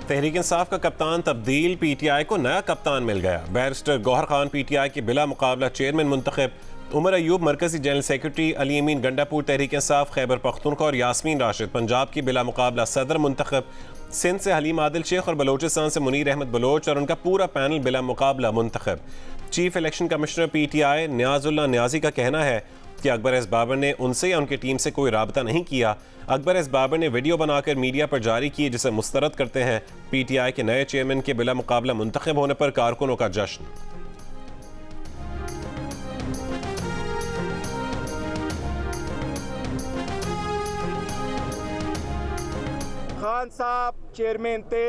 तहरीक इंसाफ का कप्तान तब्दील, पीटीआई को नया कप्तान मिल गया। बैरिस्टर गौहर खान पीटीआई के बिला मुकाबला चेयरमैन मुंतखब, उमर अयूब मरकजी जनरल सेक्रेटरी, अली अमीन गंडापुर तहरीक इंसाफ खैबर पख्तूनख्वा और यास्मीन राशिद पंजाब की बिला मुकाबला सदर मुंतखब। सिंध से हलीम आदिल शेख और बलोचिस्तान से मुनीर अहमद बलोच और उनका पूरा पैनल बिला मुकाबला मुंतखब। Chief election commissioner PTI Niazullah Niazi का कहना है कि अकबर एस बाबर ने उनसे या उनकी टीम से कोई राबता नहीं किया। अकबर एस बाबर ने वीडियो बनाकर मीडिया पर जारी किए जिसे मुस्तरद करते हैं। पीटीआई के नए चेयरमैन के बिला मुकाबला मुंतखब होने पर कारकुनों का जश्न। खान साहब चेयरमैन थे,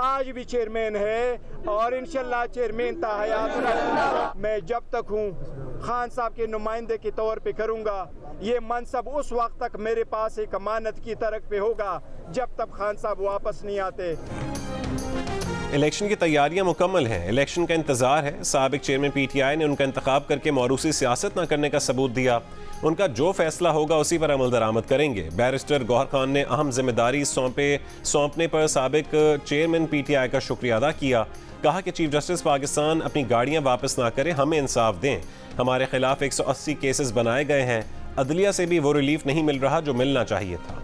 आज भी चेयरमैन है और इंशाल्लाह चेयरमैन ता हयात मैं जब तक हूँ खान साहब के नुमाइंदे के तौर पे करूँगा। ये मनसब उस वक्त तक मेरे पास एक अमानत की तरफ पे होगा जब तक खान साहब वापस नहीं आते। इलेक्शन की तैयारियां मुकम्मल हैं, इलेक्शन का इंतजार है। साबिक चेयरमैन पीटीआई ने उनका इंतखाब करके मौरूसी सियासत न करने का सबूत दिया। उनका जो फैसला होगा उसी पर अमल दरामद करेंगे। बैरिस्टर गौहर खान ने अहम जिम्मेदारी सौंपने पर साबिक चेयरमैन पीटीआई का शुक्रिया अदा किया। कहा कि चीफ जस्टिस पाकिस्तान अपनी गाड़ियां वापस ना करें, हमें इंसाफ दें। हमारे खिलाफ 180 केसेस बनाए गए हैं, अदलिया से भी वो रिलीफ नहीं मिल रहा जो मिलना चाहिए था।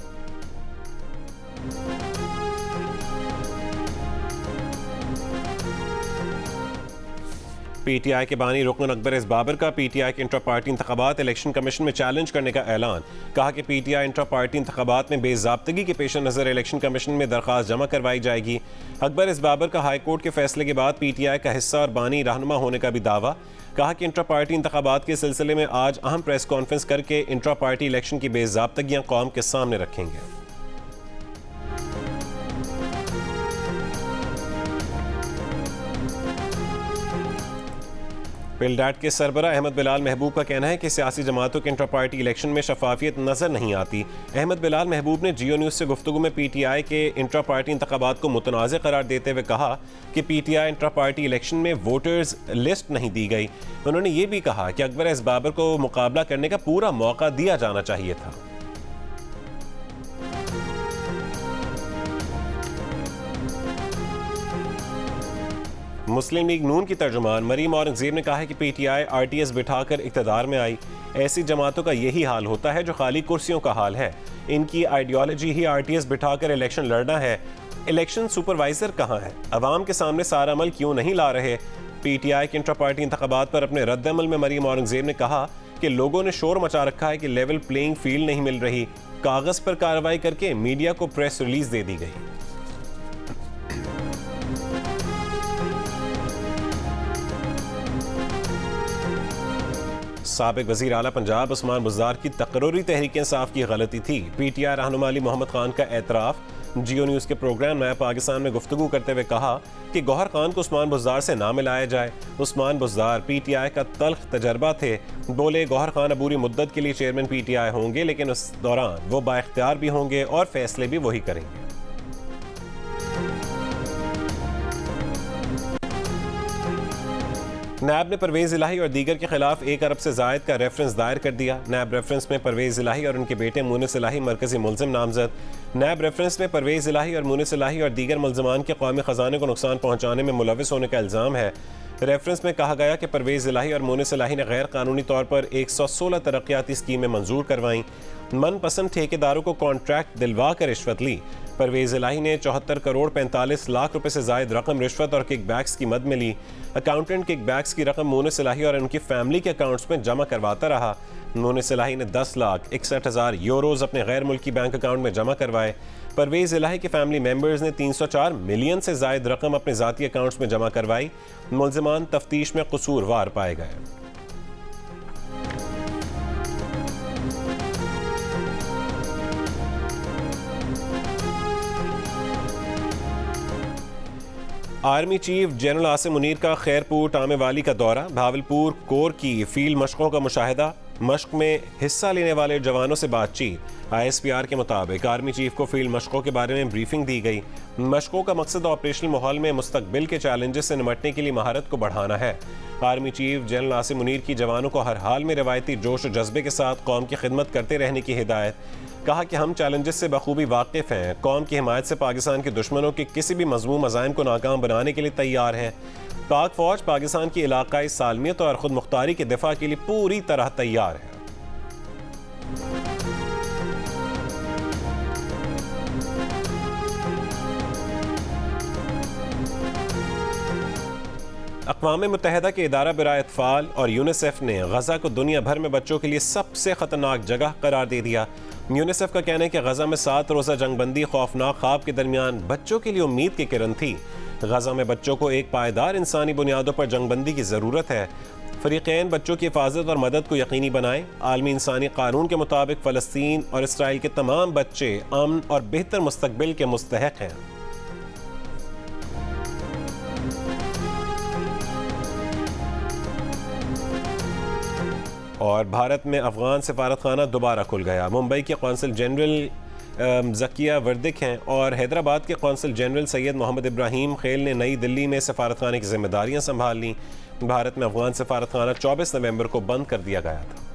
पीटीआई के बानी रुकन अकबर एस बाबर का पीटीआई के इंट्रा पार्टी इंतखाबात इलेक्शन कमीशन में चैलेंज करने का ऐलान। कहा कि पीटीआई इंट्रा पार्टी इंतखाबात में बेज़ाब्तगी के पेश नज़र इलेक्शन कमीशन में दरख्वास्त जमा करवाई जाएगी। अकबर एस बाबर का हाई कोर्ट के फैसले के बाद पीटीआई का हिस्सा और बानी रहनुमा होने का भी दावा। कहा कि इंट्रा पार्टी इंतखाबात के सिलसिले में आज अहम प्रेस कॉन्फ्रेंस करके इंट्रा पार्टी इलेक्शन की बेज़ाब्तगियां कौम के सामने रखेंगे। पिलडाट के सरबरा अहमद बिलाल महबूब का कहना है कि सियासी जमातों के इंट्रा पार्टी इलेक्शन में शफाफियत नजर नहीं आती। अहमद बिलाल महबूब ने जियो न्यूज़ से गुफ्तगू में पीटीआई के इंट्रा पार्टी इंतखाबात को मुतनाज़ करार देते हुए कहा कि पीटीआई इंट्रा पार्टी इलेक्शन में वोटर्स लिस्ट नहीं दी गई। उन्होंने ये भी कहा कि अकबर एस बाबर को मुकाबला करने का पूरा मौका दिया जाना चाहिए था। मुस्लिम लीग नून की तर्जुमान मरीम औरंगजेब ने कहा है कि पीटीआई आरटीएस बिठाकर इक़्तिदार में आई। ऐसी जमातों का यही हाल होता है जो खाली कुर्सियों का हाल है। इनकी आइडियोलॉजी ही आरटीएस बिठाकर इलेक्शन लड़ना है। इलेक्शन सुपरवाइजर कहाँ है? अवाम के सामने सारा अमल क्यों नहीं ला रहे? पीटीआई के इंट्रा पार्टी इंतखाबात पर अपने रद्द-ए-अमल में मरीम औरंगजेब ने कहा कि लोगों ने शोर मचा रखा है कि लेवल प्लेइंग फील्ड नहीं मिल रही। कागज़ पर कार्रवाई करके मीडिया को प्रेस रिलीज दे दी गई। साबिक वज़ीर आला पंजाब उस्मान बुज़दार की तकर्रुरी तहरीक इंसाफ की गलती थी। पीटीआई रहनुमा अली मोहम्मद खान का एतराफ़। जियो न्यूज़ के प्रोग्राम नया पाकिस्तान में गुफ्तगू करते हुए कहा कि गौहर खान को उस्मान बुज़दार से ना मिलाया जाए। उस्मान बुज़दार पीटीआई का तल्ख तजर्बा थे। बोले गौहर खान अबूरी मुद्दत के लिए चेयरमैन पीटीआई होंगे, लेकिन उस दौरान वो बाइख्तियार भी होंगे और फैसले भी वही करेंगे। नैब ने परवेज़ इलाही और दीगर के खिलाफ 1 अरब से ज़ायद का रेफरेंस दायर कर दिया। नैब रेफरेंस में परवेज़ इलाही और उनके बेटे मुनिस इलाही मरकजी मुलजिम नामजद। नैब रेफरेंस में परवेज़ इलाही और मुनिस इलाही और दीगर मुलजमान के कौमी ख़जाने को नुकसान पहुँचाने में मुलविस होने का इल्ज़ाम है। रेफरेंस में कहा गया कि परवेज़ इलाही और मुनिस इलाही ने गैर कानूनी तौर पर 116 तरक्याती स्कीमें मंजूर करवाईं। मनपसंद ठेकेदारों को कॉन्ट्रैक्ट दिलवा कर रिश्वत ली। परवेज़ इलाही ने 74 करोड़ 45 लाख रुपए से ज़ायद रकम रिश्वत और किकबैक्स की मद में ली। अकाउंटेंट किकबैक्स की रकम मुनिस इलाही और उनकी फैमिली के अकाउंट्स में जमा करवाता रहा। मुनिस इलाही ने 10,61,000 यूरोज़ अपने गैर मुल्की बैंक अकाउंट में जमा करवाए। परवेज़ इलाही के फैमिली मेम्बर्स ने 304 मिलियन से ज़ायद रकम अपने ज़ाती अकाउंट्स में जमा करवाई। मुलज़मान तफ्तीश में कसूरवार पाए गए। Army chief general Asim Munir का खैरपुर टामेवाली का दौरा। भावलपुर कोर की फील्ड मशकों का मुशाहिदा। मश्क में हिस्सा लेने वाले जवानों से बातचीत। ISPR के मुताबिक आर्मी चीफ को फील्ड मशकों के बारे में ब्रीफिंग दी गई। मशकों का मकसद ऑपरेशनल माहौल में मुस्तकबिल के चैलेंजेस से निपटने के लिए महारत को बढ़ाना है। Army chief general Asim Munir की जवानों को हर हाल में रवायती जोश और जज्बे के साथ कौम की खिदमत करते रहने की हिदायत। कहा कि हम चैलेंजेस से बखूबी वाकिफ़ हैं, कौम की हिमायत से पाकिस्तान के दुश्मनों के किसी भी मज़मूम अज़ाइम को नाकाम बनाने के लिए तैयार हैं। पाक फ़ौज पाकिस्तान की इलाकाई सालमियत और खुद मुख्तारी के दिफा के लिए पूरी तरह तैयार है। अक़वाम मुत्तहिदा के इदारा बराए अतफ़ाल और यूनिसेफ ने गज़ा को दुनिया भर में बच्चों के लिए सबसे ख़तरनाक जगह करार दे दिया। यूनिसेफ का कहना है कि गज़ा में 7 रोज़ा जंगबंदी खौफनाक ख्वाब के दरमियान बच्चों के लिए उम्मीद की किरण थी। गज़ा में बच्चों को एक पायदार इंसानी बुनियादों पर जंगबंदी की ज़रूरत है। फ़रीक़ैन बच्चों की हिफाजत और मदद को यकीनी बनाएं। आलमी इंसानी कानून के मुताबिक फ़लस्तीन और इसराइल के तमाम बच्चे अमन और बेहतर मुस्तकबिल के मुस्तहक़ हैं। और भारत में अफ़गान सफारतखाना दोबारा खुल गया। मुंबई के कौंसल जनरल ज़किया वर्दिक हैं और हैदराबाद के कौंसल जनरल सैयद मोहम्मद इब्राहिम खेल ने नई दिल्ली में सफारतखाने की जिम्मेदारियां संभाल लीं। भारत में अफ़गान सफारतखाना 24 नवंबर को बंद कर दिया गया था।